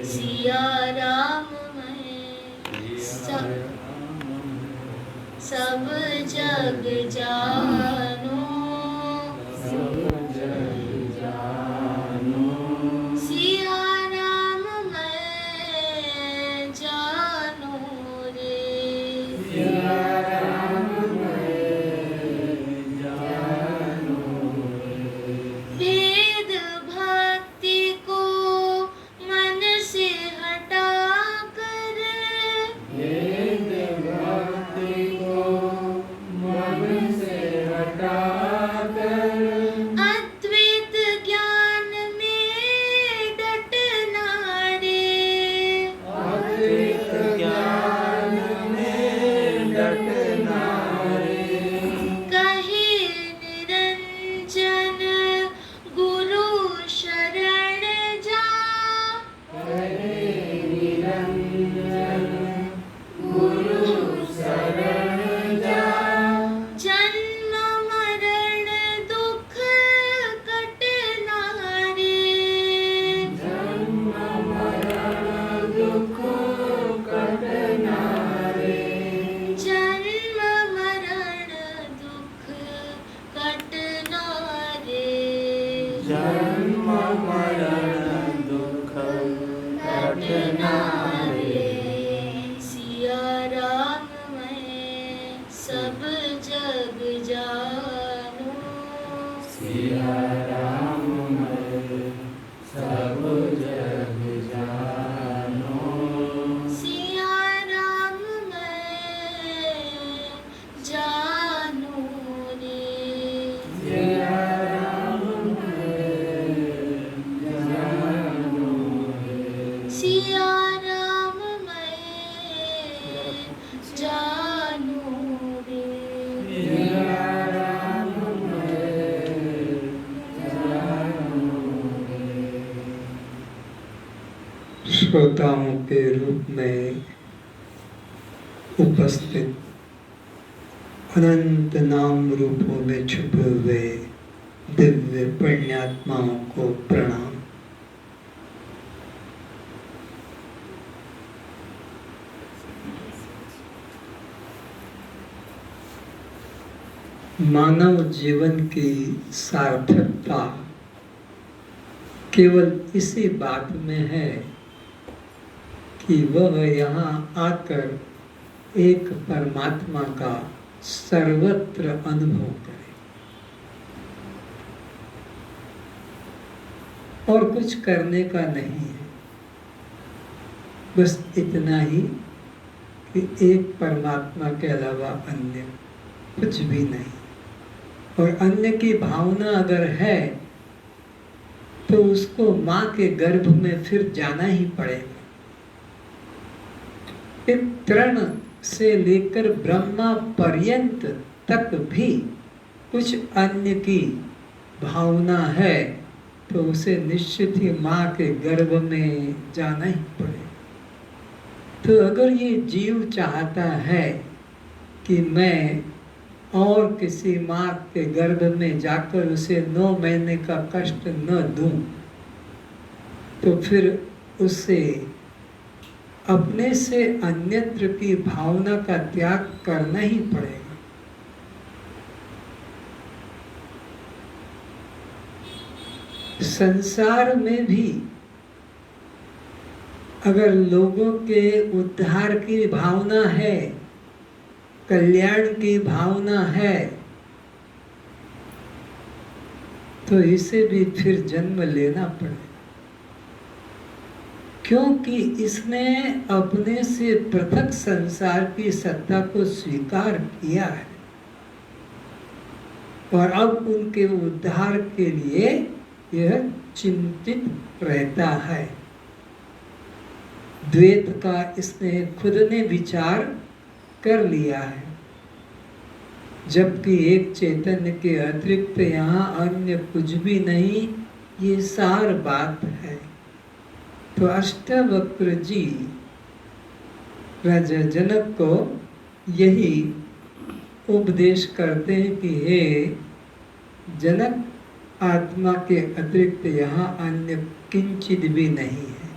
सिया राम सब जग जानो, सिया राम मैं जानो रे, वेद भक्ति को मन से हटा कर, अद्वैत ज्ञान में डटना रे, कहे निरंजन गुरु शरण जा, जन्म मरण दुख कटना रे, जन्म मरण दुख कटना रे, कटना रे, सिया राम मैं सब जग जानो, सिया राम मैं जानो रे, सिया राम मैं जानो रे, श्रोताओं के रूप में उपस्थित अनंत नाम रूपों में छुपे हुए दिव्य पुण्यात्माओं को प्रणाम। मानव जीवन की सार्थकता केवल इसी बात में है कि वह यहाँ आकर एक परमात्मा का सर्वत्र अनुभव करे और कुछ करने का नहीं है। बस इतना ही कि एक परमात्मा के अलावा अन्य कुछ भी नहीं, और अन्य की भावना अगर है तो उसको माँ के गर्भ में फिर जाना ही पड़ेगा। एक तृण से लेकर ब्रह्मा पर्यंत तक भी कुछ अन्य की भावना है तो उसे निश्चित ही माँ के गर्भ में जाना ही पड़ेगा। तो अगर ये जीव चाहता है कि मैं और किसी माँ के गर्भ में जाकर उसे 9 महीने का कष्ट न दूं, तो फिर उसे अपने से अन्यत्र की भावना का त्याग करना ही पड़ेगा। संसार में भी अगर लोगों के उद्धार की भावना है, कल्याण की भावना है, तो इसे भी फिर जन्म लेना पड़ेगा, क्योंकि इसने अपने से पृथक संसार की सत्ता को स्वीकार किया है और अब उनके उद्धार के लिए यह चिंतित रहता है। द्वैत का इसने खुद ने विचार कर लिया है, जबकि एक चैतन्य के अतिरिक्त यहाँ अन्य कुछ भी नहीं, ये सार बात है। तो अष्टावक्र जी राजा जनक को यही उपदेश करते हैं कि हे जनक, आत्मा के अतिरिक्त यहाँ अन्य किंचित भी नहीं है।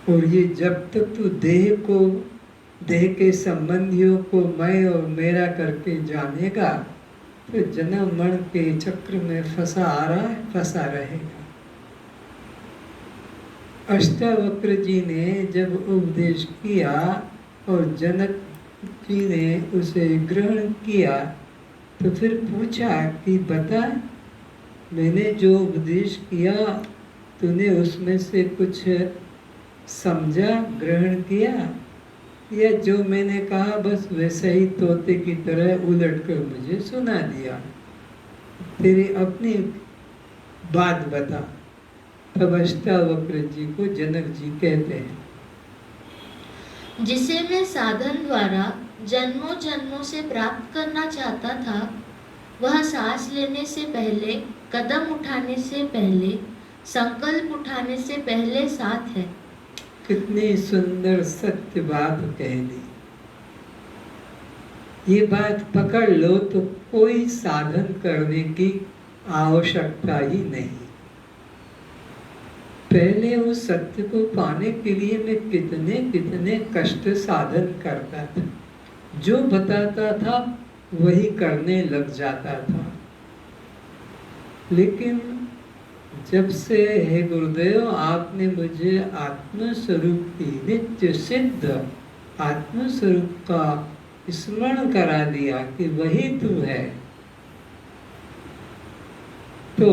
और ये जब तक तू देह के संबंधियों को मैं और मेरा करके जानेगा तो जन्म मरण के चक्र में फंसा आ रहा है, फंसा रहेगा। अष्टावक्र जी ने जब उपदेश किया और जनक जी ने उसे ग्रहण किया तो फिर पूछा कि बता, मैंने जो उपदेश किया तूने उसमें से कुछ समझा, ग्रहण किया, या जो मैंने कहा बस वैसे ही तोते की तरह उलट कर मुझे सुना दिया? तेरी अपनी बात बता। तब अष्टावक्र जी को जनक जी कहते हैं, जिसे मैं साधन द्वारा जन्मों जन्मों से प्राप्त करना चाहता था, वह सांस लेने से पहले, कदम उठाने से पहले, संकल्प उठाने से पहले साथ है। कितनी सुंदर सत्य बात कह दी। ये बात पकड़ लो तो कोई साधन करने की आवश्यकता ही नहीं। पहले उस सत्य को पाने के लिए मैं कितने कितने कष्ट साधन करता था, जो बताता था वही करने लग जाता था। लेकिन जब से हे गुरुदेव आपने मुझे आत्मस्वरूप की नित्य सिद्ध आत्मस्वरूप का स्मरण करा दिया कि वही तू है, तो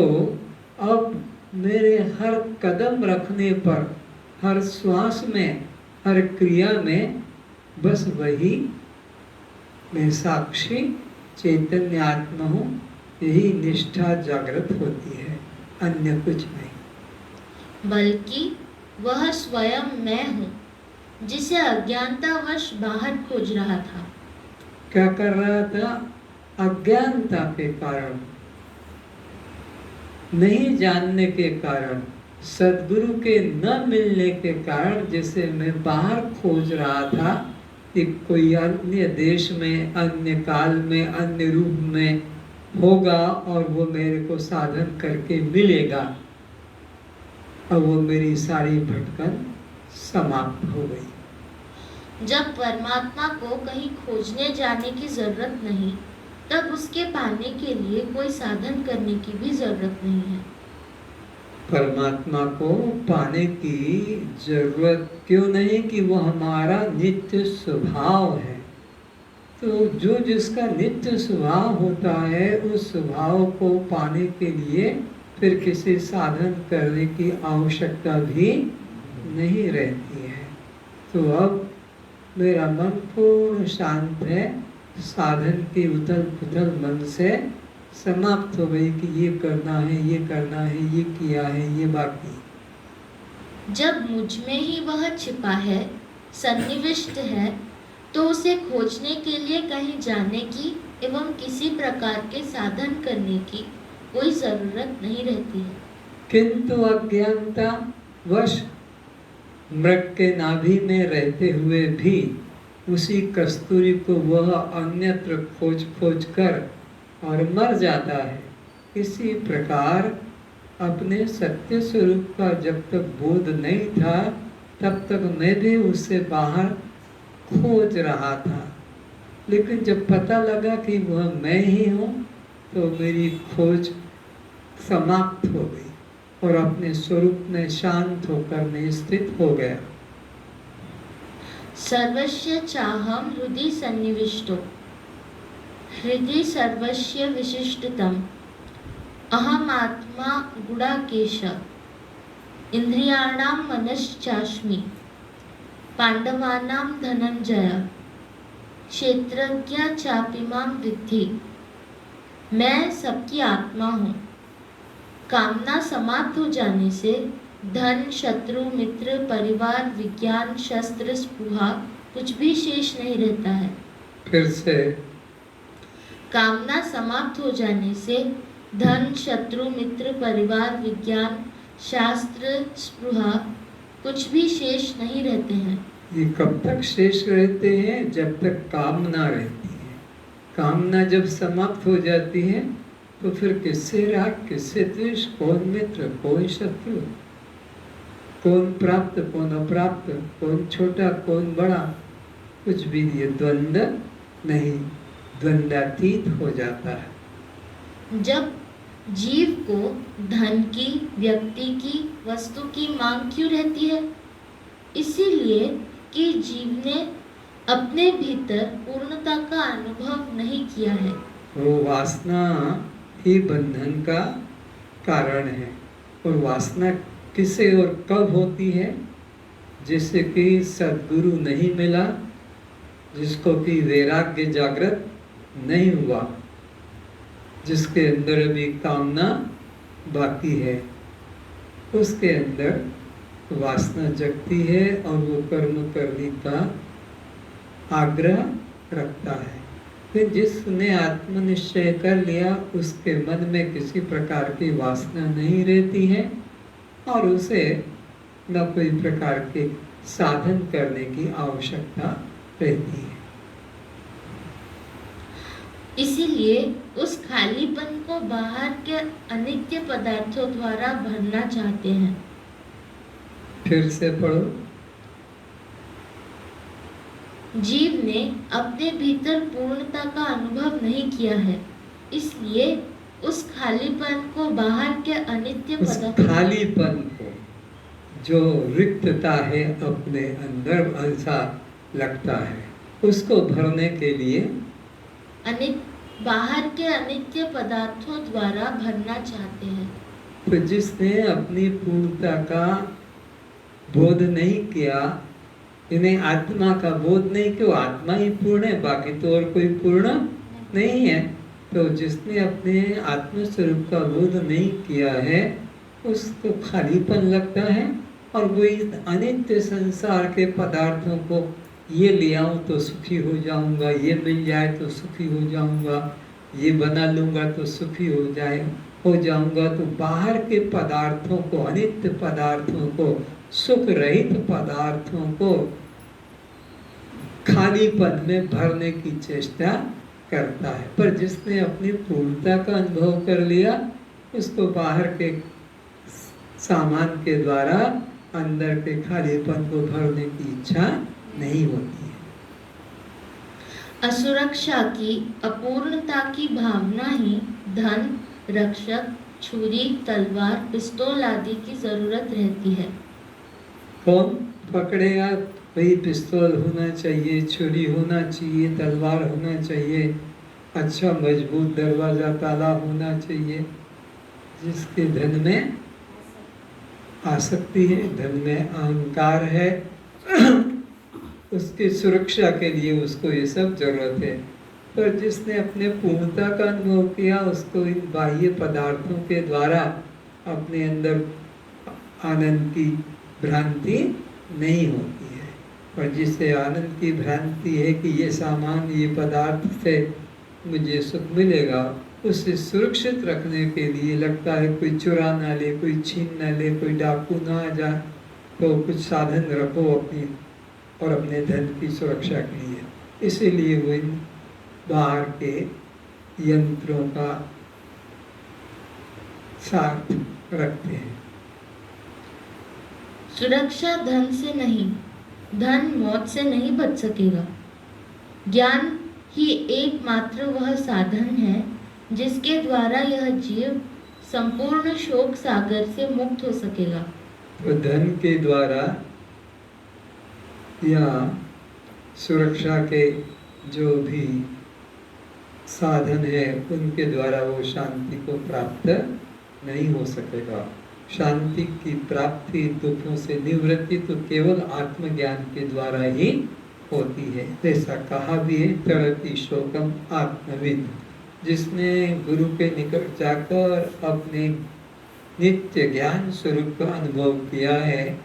अब मेरे हर कदम रखने पर, हर श्वास में, हर क्रिया में बस वही मैं साक्षी चैतन्य आत्मा हूँ, यही निष्ठा जागृत होती है, अन्य कुछ नहीं। बल्कि वह स्वयं मैं हूँ, जिसे अज्ञानतावश बाहर खोज रहा था। क्या कर रहा था? अज्ञानता के कारण, नहीं जानने के कारण, सद्गुरु के न मिलने के कारण, जैसे मैं बाहर खोज रहा था कि कोई अन्य देश में, अन्य काल में, अन्य रूप में होगा और वो मेरे को साधन करके मिलेगा। अब वो मेरी सारी भटकन समाप्त हो गई। जब परमात्मा को कहीं खोजने जाने की जरूरत नहीं, तब उसके पाने के लिए कोई साधन करने की भी जरूरत नहीं है। परमात्मा को पाने की जरूरत क्यों नहीं कि वो हमारा नित्य स्वभाव है। तो जो जिसका नित्य स्वभाव होता है, उस स्वभाव को पाने के लिए फिर किसी साधन करने की आवश्यकता भी नहीं रहती है। तो अब मेरा मन पूर्ण शांत है, साधन की उथल पुथल मन से समाप्त हो गई कि ये करना है, ये करना है, ये किया है, ये बाकी। जब मुझ में ही वह छिपा है, सन्निविष्ट है, तो उसे खोजने के लिए कहीं जाने की एवं किसी प्रकार के साधन करने की कोई जरूरत नहीं रहती है। किंतु अज्ञानता वश मृग के नाभि में रहते हुए भी उसी कस्तूरी को वह अन्यत्र खोज खोज कर और मर जाता है। इसी प्रकार अपने सत्य स्वरूप का जब तक बोध नहीं था, तब तक मैं भी उससे बाहर खोज रहा था। लेकिन जब पता लगा कि वह मैं ही हूँ, तो मेरी खोज समाप्त हो गई और अपने स्वरूप में शांत होकर मैं स्थित हो गया। सर्वस्य चाहम हृदि सन्निविष्टो, हृदि सर्वस्य विशिष्टतम, अहम आत्मा गुडाकेश, इंद्रियाणां मनश्चास्मि, पांडवानां धनंजय, क्षेत्रज्ञ चापिमां विद्धि। मैं सबकी आत्मा हूँ। कामना समाप्त हो जाने से धन, शत्रु, मित्र, परिवार, विज्ञान, शस्त्र, स्पृहा कुछ भी शेष नहीं रहता है। फिर से कामना समाप्त हो जाने से धन, शत्रु, मित्र, परिवार, विज्ञान, शास्त्र, स्पृहा कुछ भी शेष नहीं रहते हैं। ये कब तक शेष रहते हैं? जब तक कामना रहती है। कामना जब समाप्त हो जाती है तो फिर किससे राग, किससे द्वेष, कौन मित्र, कौन शत्रु, कौन प्राप्त, कौन अप्राप्त, कौन छोटा, कौन बड़ा, कुछ भी ये द्वंद्व नहीं, द्वंद्वातीत हो जाता है। जब जीव को धन की, व्यक्ति की, वस्तु की मांग क्यों रहती है? इसीलिए कि जीव ने अपने भीतर पूर्णता का अनुभव नहीं किया है। वो वासना ही बंधन का कारण है। और वासना किसे और कब होती है? जिससे कि सद्गुरु नहीं मिला, जिसको कि वैराग्य जागृत नहीं हुआ, जिसके अंदर अभी कामना बाकी है, उसके अंदर वासना जगती है और वो कर्म करने का आग्रह रखता है। फिर जिसने आत्मनिश्चय कर लिया उसके मन में किसी प्रकार की वासना नहीं रहती है और उसे न कोई प्रकार के साधन करने की आवश्यकता रहती है। इसीलिए उस खालीपन को बाहर के अनित्य पदार्थों द्वारा भरना चाहते हैं। फिर से पढ़ो। जीव ने अपने भीतर पूर्णता का अनुभव नहीं किया है, इसलिए उस खालीपन को बाहर के अनित्य उस खालीपन को, जो रिक्तता है अपने अंदर ऐसा लगता है, उसको भरने के लिए बाहर के अनित्य पदार्थों द्वारा भरना चाहते हैं। तो जिसने अपनी पूर्णता का बोध नहीं किया, इन्हें आत्मा का बोध नहीं किया, आत्मा ही पूर्ण है, बाकी तो और कोई पूर्ण नहीं है। तो जिसने अपने आत्मस्वरूप का बोध नहीं किया है उसको खालीपन लगता है और वो इस अनित्य संसार के पदार्थों को, ये ले आऊं तो सुखी हो जाऊंगा, ये मिल जाए तो सुखी हो जाऊंगा, ये बना लूंगा तो सुखी हो जाऊंगा, तो बाहर के पदार्थों को, अनित्य पदार्थों को, सुख रहित पदार्थों को खालीपन में भरने की चेष्टा करता है। पर जिसने अपनी पूर्णता का अनुभव कर लिया उसको बाहर के सामान के द्वारा अंदर के खालीपन को भरने की इच्छा नहीं होती है। असुरक्षा की, अपूर्णता की भावना ही धन, रक्षक, छुरी, तलवार, पिस्तौल आदि की जरूरत रहती है। कौन पकड़ेगा? भाई पिस्तौल होना चाहिए, छुरी होना चाहिए, तलवार होना चाहिए, अच्छा मजबूत दरवाजा ताला होना चाहिए। जिसके धन में आसक्ति है, धन में अहंकार है, उसकी सुरक्षा के लिए उसको ये सब जरूरत है। पर जिसने अपने पूर्णता का अनुभव किया उसको इन बाह्य पदार्थों के द्वारा अपने अंदर आनंद की भ्रांति नहीं होती है। और जिससे आनंद की भ्रांति है कि ये सामान, ये पदार्थ से मुझे सुख मिलेगा, उसे सुरक्षित रखने के लिए लगता है कोई चुरा ना ले, कोई छीन ना ले, कोई डाकू ना आ जाए, तो कुछ साधन रखो अपनी और अपने धन की सुरक्षा के लिए। इसीलिए वो इन बाहर के यंत्रों का साथ रखते हैं। सुरक्षा धन से नहीं, धन मौत से नहीं बच सकेगा। ज्ञान ही एकमात्र वह साधन है जिसके द्वारा यह जीव संपूर्ण शोक सागर से मुक्त हो सकेगा। तो धन के द्वारा या सुरक्षा के जो भी साधन है उनके द्वारा वो शांति को प्राप्त नहीं हो सकेगा। शांति की प्राप्ति, दुखों से निवृत्ति तो केवल आत्मज्ञान के द्वारा ही होती है। जैसा कहा भी है, तरति शोकम आत्मविद। जिसने गुरु के निकट जाकर अपने नित्य ज्ञान स्वरूप का अनुभव किया है,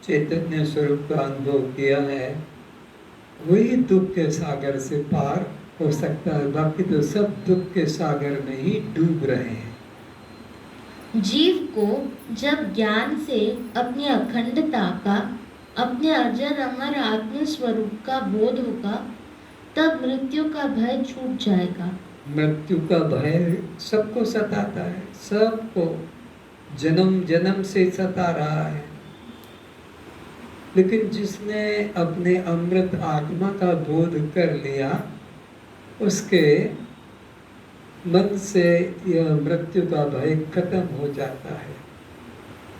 चैतन्य स्वरूप का अनुभव किया है, वही दुख के सागर से पार हो सकता है। बाकी तो सब दुख के सागर में ही डूब रहे हैं। जीव को जब ज्ञान से अपनी अखंडता का, अपने अजर अमर आत्म स्वरूप का बोध होगा, तब मृत्यु का भय छूट जाएगा मृत्यु का भय सबको सताता है, सबको जन्म जन्म से सता रहा है। लेकिन जिसने अपने अमृत आत्मा का बोध कर लिया, उसके मन से यह मृत्यु का भय खत्म हो जाता है।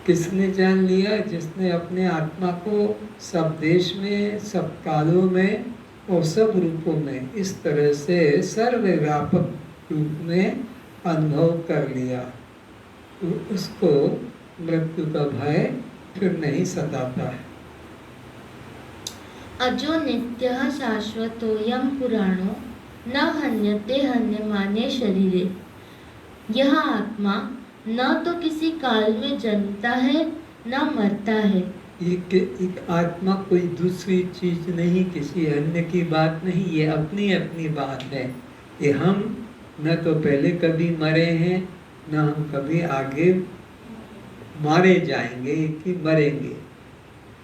किसने जान लिया? जिसने अपने आत्मा को सब देश में, सब कालों में और सब रूपों में इस तरह से सर्वव्यापक रूप में अनुभव कर लिया, तो उसको मृत्यु का भय फिर नहीं सताता है। अजो नित्यः शाश्वतोऽयं पुराणो न हन्यते हन्यमाने शरीरे। यह आत्मा न तो किसी काल में जन्मता है न मरता है। एक आत्मा कोई दूसरी चीज नहीं, किसी अन्य की बात नहीं, ये अपनी अपनी बात है। ये हम न तो पहले कभी मरे हैं, न हम कभी आगे मारे जाएंगे कि मरेंगे।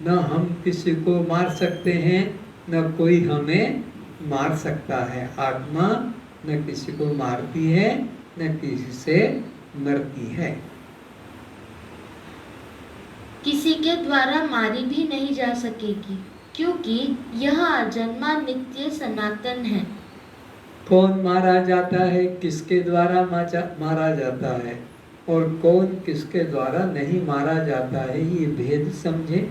न हम किसी को मार सकते हैं, न कोई हमें मार सकता है। आत्मा न किसी को मारती है, न किसी से मरती है। किसी के द्वारा मारी भी नहीं जा सकेगी, क्योंकि यह अजन्मा नित्य सनातन है। कौन मारा जाता है, किसके द्वारा मारा जाता है, और कौन किसके द्वारा नहीं मारा जाता है, ये भेद समझे।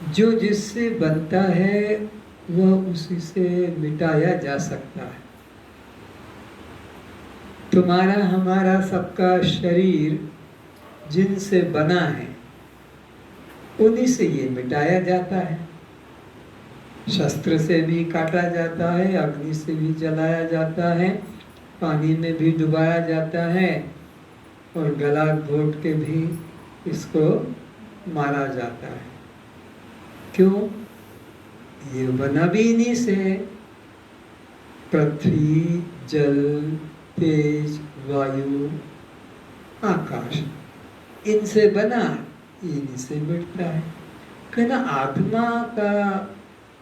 जो जिससे बनता है वह उसी से मिटाया जा सकता है। तुम्हारा हमारा सबका शरीर जिनसे बना है, उन्हीं से ये मिटाया जाता है। शस्त्र से भी काटा जाता है, अग्नि से भी जलाया जाता है, पानी में भी डुबाया जाता है, और गला घोट के भी इसको मारा जाता है। क्यों? ये बना भी इन्हीं से। पृथ्वी, जल, तेज, वायु, आकाश, इनसे बना, इन्हीं से मिटता है। कहना आत्मा का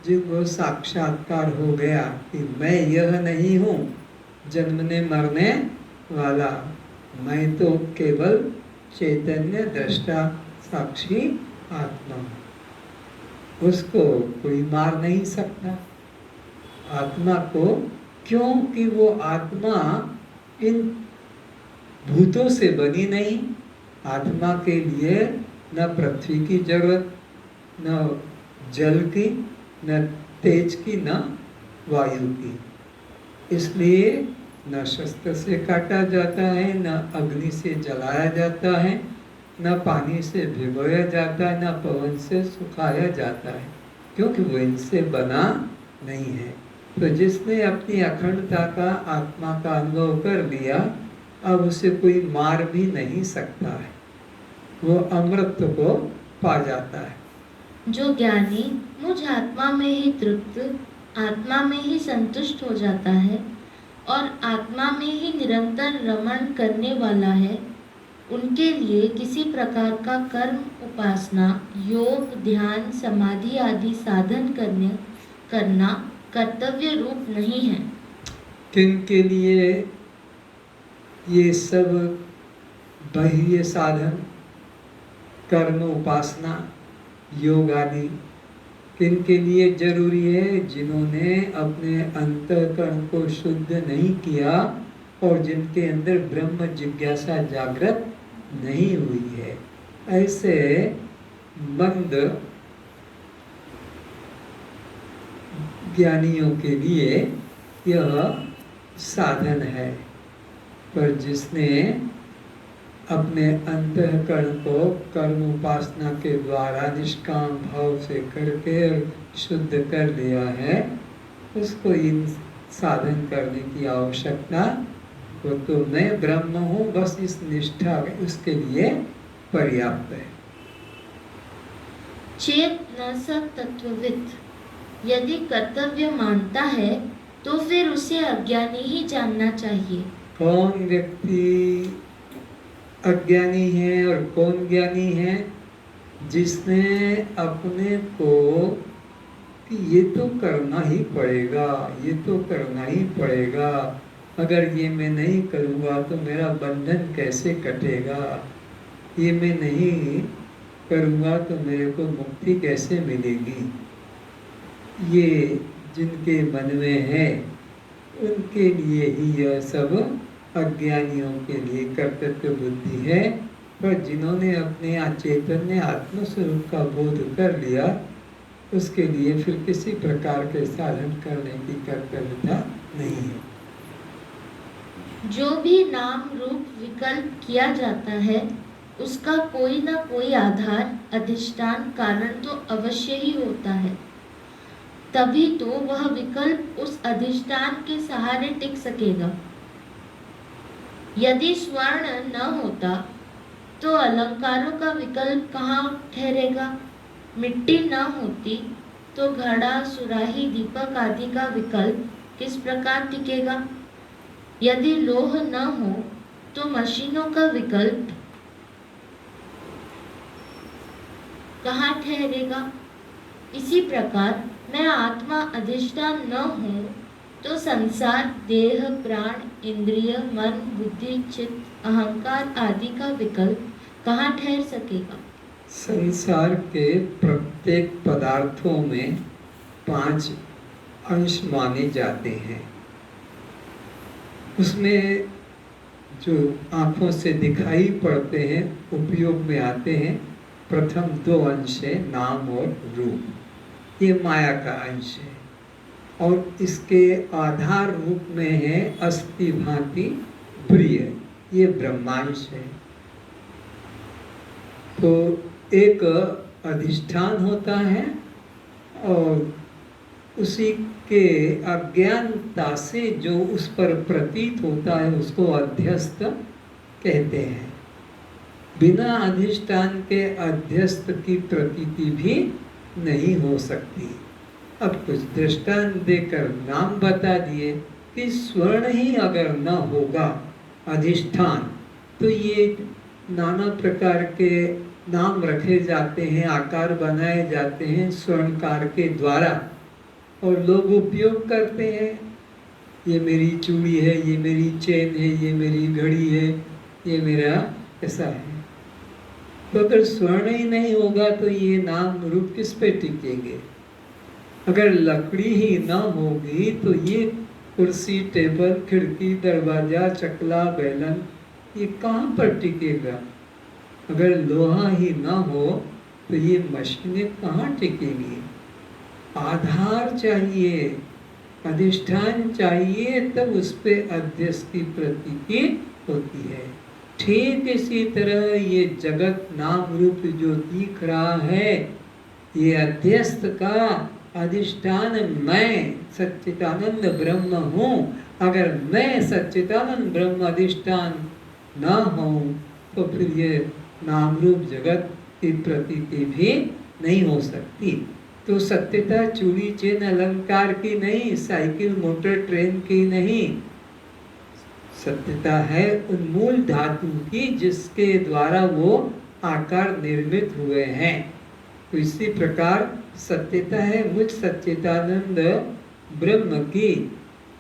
जिनको साक्षात्कार हो गया कि मैं यह नहीं हूँ जन्मने मरने वाला, मैं तो केवल चैतन्य दृष्टा साक्षी आत्मा हूँ, उसको कोई मार नहीं सकता आत्मा को। क्योंकि वो आत्मा इन भूतों से बनी नहीं। आत्मा के लिए न पृथ्वी की जरूरत, न जल की, न तेज की, न वायु की। इसलिए न शस्त्र से काटा जाता है, न अग्नि से जलाया जाता है, न पानी से भिगोया जाता है, न पवन से सुखाया जाता है, क्योंकि वो इनसे बना नहीं है। तो जिसने अपनी अखंडता का, आत्मा का अनुभव कर लिया, अब उसे कोई मार भी नहीं सकता है, वो अमृत को पा जाता है। जो ज्ञानी मुझ आत्मा में ही तृप्त, आत्मा में ही संतुष्ट हो जाता है और आत्मा में ही निरंतर रमण करने वाला है, उनके लिए किसी प्रकार का कर्म, उपासना, योग, ध्यान, समाधि आदि साधन करना कर्तव्य रूप नहीं है। किनके लिए ये सब बाह्य साधन, कर्म, उपासना, योग आदि किनके लिए जरूरी है? जिन्होंने अपने अंतःकरण को शुद्ध नहीं किया और जिनके अंदर ब्रह्म जिज्ञासा जागृत नहीं हुई है। ऐसे मंद ज्ञानियों के लिए यह साधन है। पर जिसने अपने अंतःकरण को कर्म उपासना के द्वारा निष्काम भाव से करके शुद्ध कर लिया है, उसको इन साधन करने की आवश्यकता, वो तो मैं ब्रह्म हूँ, बस इस निष्ठा उसके लिए पर्याप्त है। चेत न स तत्ववित्, यदि कर्तव्य मानता है तो फिर उसे अज्ञानी ही जानना चाहिए। कौन व्यक्ति अज्ञानी है और कौन ज्ञानी है? जिसने अपने को कि ये तो करना ही पड़ेगा, ये तो करना ही पड़ेगा, अगर ये मैं नहीं करूँगा तो मेरा बंधन कैसे कटेगा, ये मैं नहीं करूँगा तो मेरे को मुक्ति कैसे मिलेगी। ये जिनके मन में है उनके लिए ही यह सब अज्ञानियों के लिए कर्तव्य बुद्धि है। पर जिन्होंने अपने चैतन्य आत्मस्वरूप का बोध कर लिया उसके लिए फिर किसी प्रकार के साधन करने की कर्तव्यता नहीं है। जो भी नाम रूप विकल्प किया जाता है उसका कोई ना कोई आधार, अधिष्ठान, कारण तो अवश्य ही होता है। तभी तो वह विकल्प उस अधिष्ठान के सहारे टिक सकेगा। यदि स्वर्ण न होता तो अलंकारों का विकल्प कहाँ ठहरेगा। मिट्टी न होती तो घड़ा, सुराही, दीपक आदि का विकल्प किस प्रकार टिकेगा। यदि लोह न हो तो मशीनों का विकल्प कहाँ ठहरेगा। इसी प्रकार मैं आत्मा अधिष्ठान न हूँ तो संसार, देह, प्राण, इंद्रिय, मन, बुद्धि, चित्त, अहंकार आदि का विकल्प कहाँ ठहर सकेगा। संसार के प्रत्येक पदार्थों में 5 अंश माने जाते हैं। उसमें जो आँखों से दिखाई पड़ते हैं, उपयोग में आते हैं, प्रथम 2 अंश है नाम और रूप। ये माया का अंश है और इसके आधार रूप में है अस्थि भांति प्रिय, ये ब्रह्मांश है। तो एक अधिष्ठान होता है और उसी के अज्ञानता से जो उस पर प्रतीत होता है उसको अध्यस्त कहते हैं। बिना अधिष्ठान के अध्यस्त की प्रतीति भी नहीं हो सकती। अब कुछ दृष्टांत देकर नाम बता दिए कि स्वर्ण ही अगर न होगा अधिष्ठान तो ये नाना प्रकार के नाम रखे जाते हैं, आकार बनाए जाते हैं स्वर्णकार के द्वारा और लोग उपयोग करते हैं। ये मेरी चूड़ी है, ये मेरी चेन है, ये मेरी घड़ी है, ये मेरा ऐसा है। तो अगर स्वर्ण ही नहीं होगा तो ये नाम रूप किस पे टिकेंगे। अगर लकड़ी ही न होगी तो ये कुर्सी, टेबल, खिड़की, दरवाजा, चकला, बेलन ये कहाँ पर टिकेगा। अगर लोहा ही न हो तो ये मशीनें कहाँ टिकेंगी। आधार चाहिए, अधिष्ठान चाहिए, तब उस पे अध्यस्त की प्रतीति होती है। ठीक इसी तरह ये जगत नाम रूप जो दिख रहा है ये अध्यस्त का अधिष्ठान मैं सच्चिदानंद ब्रह्म हूँ। अगर मैं सच्चिदानंद ब्रह्म अधिष्ठान न हूँ तो फिर ये नाम रूप जगत की प्रतीति भी नहीं हो सकती। तो सत्यता चूड़ी चेन अलंकार की नहीं, साइकिल मोटर ट्रेन की नहीं, सत्यता है उन मूल धातु की जिसके द्वारा वो आकार निर्मित हुए हैं। तो इसी प्रकार सत्यता है मुझ सच्चिदानंद ब्रह्म की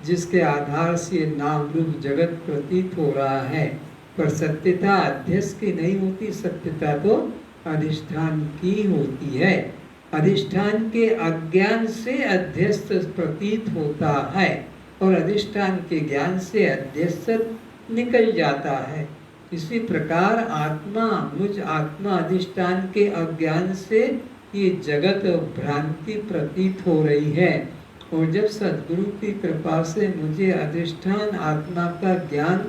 जिसके आधार से नाम रूप जगत प्रतीत हो रहा है। पर सत्यता अध्यस्त की नहीं होती, सत्यता तो अधिष्ठान की होती है। अधिष्ठान के अज्ञान से अध्यस्त प्रतीत होता है और अधिष्ठान के ज्ञान से अध्यस्त निकल जाता है। इसी प्रकार आत्मा मुझ आत्मा अधिष्ठान के अज्ञान से ये जगत भ्रांति प्रतीत हो रही है और जब सद्गुरु की कृपा से मुझे अधिष्ठान आत्मा का ज्ञान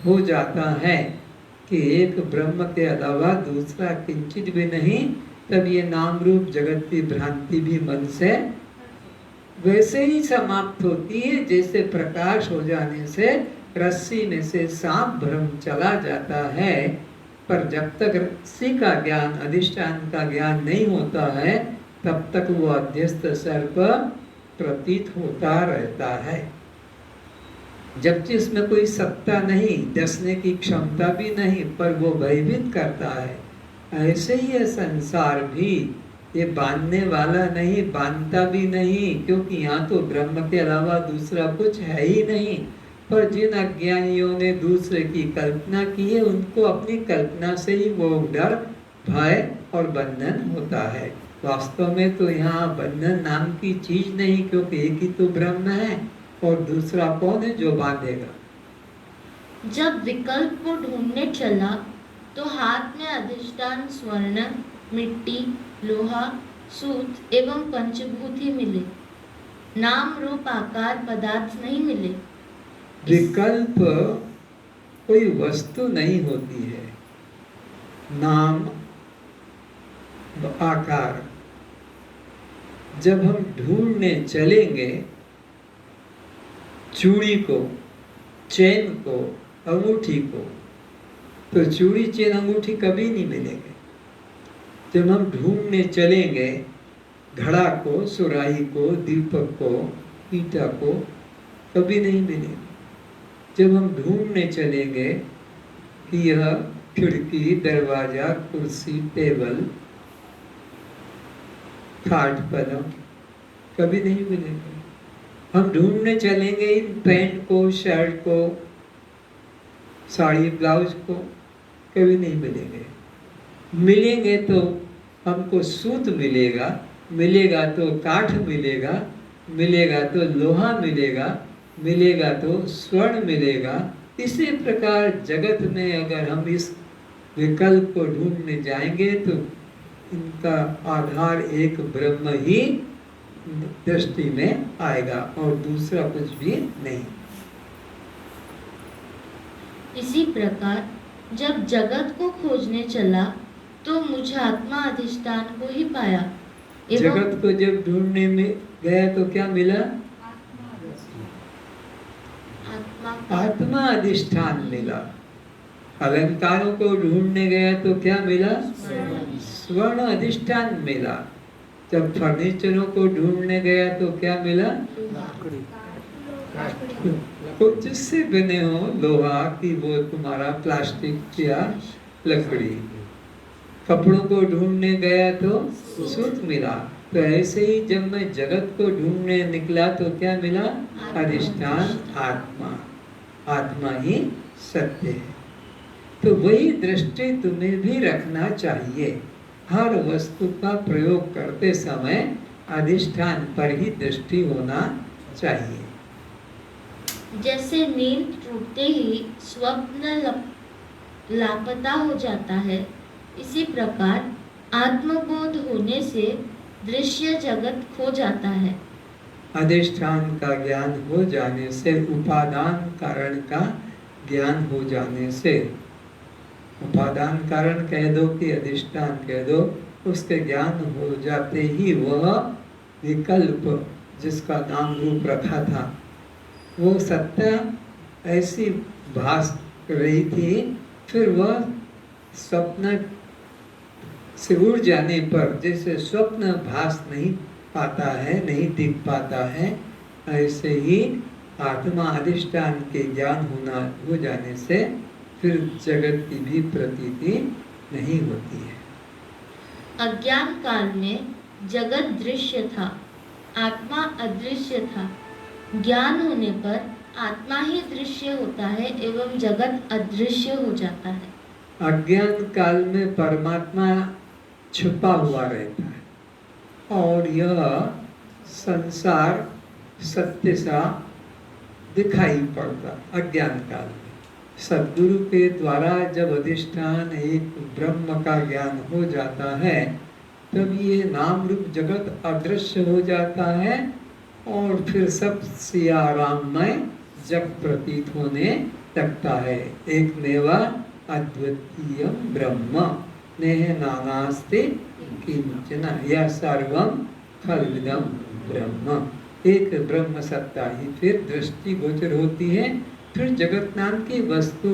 हो जाता है कि एक ब्रह्म के अलावा दूसरा किंचित भी नहीं, तब ये नाम रूप जगत की भ्रांति भी मन से वैसे ही समाप्त होती है जैसे प्रकाश हो जाने से रस्सी में से सांप भ्रम चला जाता है। पर जब तक रस्सी का ज्ञान अधिष्ठान का ज्ञान नहीं होता है तब तक वो अध्यस्त सर्प प्रतीत होता रहता है। जबकि इसमें कोई सत्ता नहीं, डसने की क्षमता भी नहीं, पर वो भयभीत करता है। ऐसे ही है संसार भी ये बांधने वाला नहीं, बांधता भी नहीं, क्योंकि यहाँ तो ब्रह्म के अलावा दूसरा कुछ है ही नहीं। पर जिन अज्ञानियों ने दूसरे की कल्पना की है, उनको अपनी कल्पना से ही वो डर, भय और बंधन होता है। वास्तव में तो यहाँ बंधन नाम की चीज नहीं, क्योंकि एक ही तो ब्रह्म है और दूसरा कौन है जो बांधेगा। जब विकल्प को ढूंढने चला तो हाथ में अधिष्ठान स्वर्ण, मिट्टी, लोहा, सूत एवं पंचभूत ही मिले, नाम रूप आकार पदार्थ नहीं मिले। विकल्प कोई वस्तु नहीं होती है, नाम आकार। जब हम ढूंढने चलेंगे चूड़ी को, चेन को, अंगूठी को, तो चूड़ी चेन अंगूठी कभी नहीं मिलेंगे। जब हम ढूंढने चलेंगे घड़ा को, सुराही को, दीपक को, ईंटा को, कभी नहीं मिलेंगे। जब हम ढूंढने चलेंगे कि यह खिड़की, दरवाजा, कुर्सी, टेबल, खाट, पलंग, कभी नहीं मिलेंगे। हम ढूंढने चलेंगे इन पैंट को, शर्ट को, साड़ी, ब्लाउज को, कभी नहीं मिलेंगे। मिलेंगे तो हमको सूत मिलेगा, मिलेगा तो काठ मिलेगा, मिलेगा तो लोहा मिलेगा, मिलेगा तो स्वर्ण मिलेगा। इसी प्रकार जगत में अगर हम इस विकल्प को ढूंढने जाएंगे तो इनका आधार एक ब्रह्म ही दृष्टि में आएगा और दूसरा कुछ भी नहीं। इसी प्रकार जब जगत को खोजने चला तो मुझ आत्मा अधिष्ठान को ही पाया। जगत को जब ढूंढने में गया तो क्या मिला? आत्मा अधिष्ठान मिला। अलंकारों को ढूंढने गया तो क्या मिला? स्वर्ण अधिष्ठान मिला। जब फर्नीचरों को ढूंढने गया तो क्या मिला? तो जिससे बने हो लोहा की, वो तुम्हारा प्लास्टिक या लकड़ी। कपड़ों को ढूंढने गया तो सूत मिला। तो ऐसे ही जब मैं जगत को ढूंढने निकला तो क्या मिला? अधिष्ठान आत्मा। आत्मा ही सत्य है। तो वही दृष्टि तुम्हें भी रखना चाहिए। हर वस्तु का प्रयोग करते समय अधिष्ठान पर ही दृष्टि होना चाहिए। जैसे नींद टूटते ही स्वप्न लापता हो जाता है, इसी प्रकार आत्मबोध होने से दृश्य जगत खो जाता है। अधिष्ठान का ज्ञान हो जाने से, उपादान कारण का ज्ञान हो जाने से, उपादान कारण कह दो कि अधिष्ठान कह दो, उसके ज्ञान हो जाते ही वह विकल्प जिसका नाम रूप रखा था, वो सत्ता ऐसी भास रही थी, फिर वह स्वप्न से उड़ जाने पर, जैसे स्वप्न भास नहीं पाता है, नहीं दिख पाता है, ऐसे ही आत्मा अधिष्ठान के ज्ञान हो जाने से फिर जगत की भी प्रतीति नहीं होती है। अज्ञान काल में जगत दृश्य था, आत्मा अदृश्य था। ज्ञान होने पर आत्मा ही दृश्य होता है एवं जगत अदृश्य हो जाता है। अज्ञान काल में परमात्मा छुपा हुआ रहता है और यह संसार सत्य सा दिखाई पड़ता अज्ञान काल में। सद्गुरु के द्वारा जब अधिष्ठान एक ब्रह्म का ज्ञान हो जाता है, तब ये नाम रूप जगत अदृश्य हो जाता है और फिर सब सियाराममय जग प्रतीत होने लगता है। एक मेवा अद्वितीय ब्रह्म नेह नानास्ति किंचन यह सर्वम खलविदम ब्रह्म। एक ब्रह्म सत्ता ही फिर दृष्टि गोचर होती है। फिर जगत नाम की वस्तु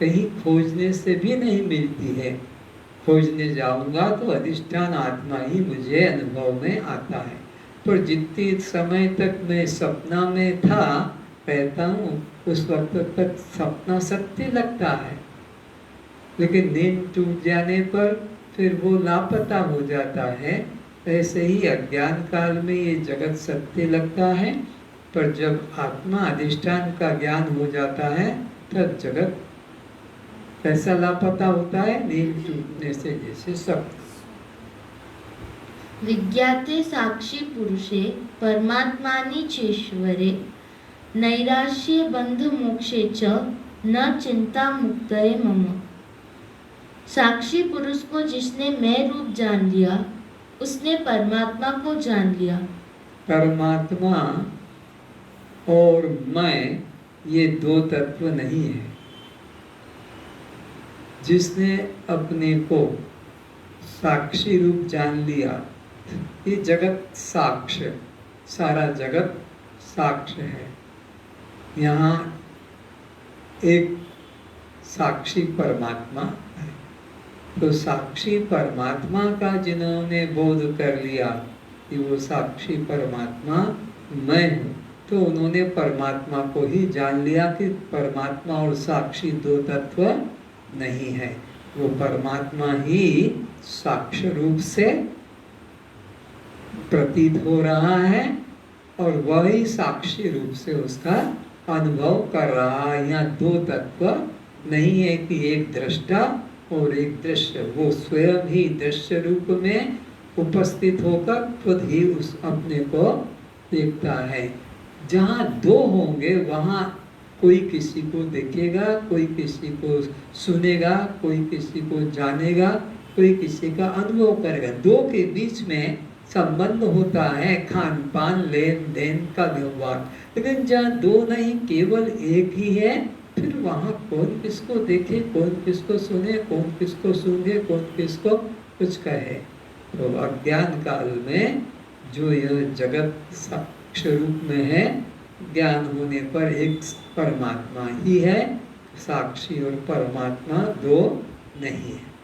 कहीं खोजने से भी नहीं मिलती है। खोजने जाऊंगा तो अधिष्ठान आत्मा ही मुझे अनुभव में आता है। पर जितनी समय तक मैं सपना में था रहता हूँ, उस वक्त तक सपना सत्य लगता है, लेकिन नींद टूट जाने पर फिर वो लापता हो जाता है ऐसे ही अज्ञान काल में ये जगत सत्य लगता है, पर जब आत्मा अधिष्ठान का ज्ञान हो जाता है तब जगत कैसा लापता होता है, नींद टूटने से जैसे सब। विज्ञाते साक्षी पुरुषे परमात्मानि चेश्वरे नैराश्ये बंध मोक्षे च न चिंता मुक्तये मम। साक्षी पुरुष को जिसने मैं रूप जान लिया उसने परमात्मा को जान लिया। परमात्मा और मैं ये दो तत्व नहीं है। जिसने अपने को साक्षी रूप जान लिया, ये जगत साक्ष्य, सारा जगत साक्ष्य है। यहाँ एक साक्षी परमात्मा है। तो साक्षी परमात्मा का जिन्होंने बोध कर लिया कि वो साक्षी परमात्मा मैं हूँ, तो उन्होंने परमात्मा को ही जान लिया कि परमात्मा और साक्षी दो तत्व नहीं है। वो परमात्मा ही साक्ष्य रूप से प्रतीत हो रहा है और वही साक्षी रूप से उसका अनुभव कर रहा है। यहाँ दो तत्व नहीं है कि एक दृष्टा और एक दृश्य। वो स्वयं ही दृश्य रूप में उपस्थित होकर खुद ही उस अपने को देखता है। जहाँ दो होंगे वहाँ कोई किसी को देखेगा, कोई किसी को सुनेगा, कोई किसी को जानेगा, कोई किसी का अनुभव करेगा। दो के बीच में संबंध होता है, खान पान लेन देन का व्यवहार। लेकिन जहाँ दो नहीं, केवल एक ही है, फिर वहाँ कौन किसको देखे, कौन किसको सुने, कौन किसको सूंघे, कौन किसको कुछ कहे। तो अज्ञान काल में जो यह जगत साक्ष्य रूप में है, ज्ञान होने पर एक परमात्मा ही है। साक्षी और परमात्मा दो नहीं है।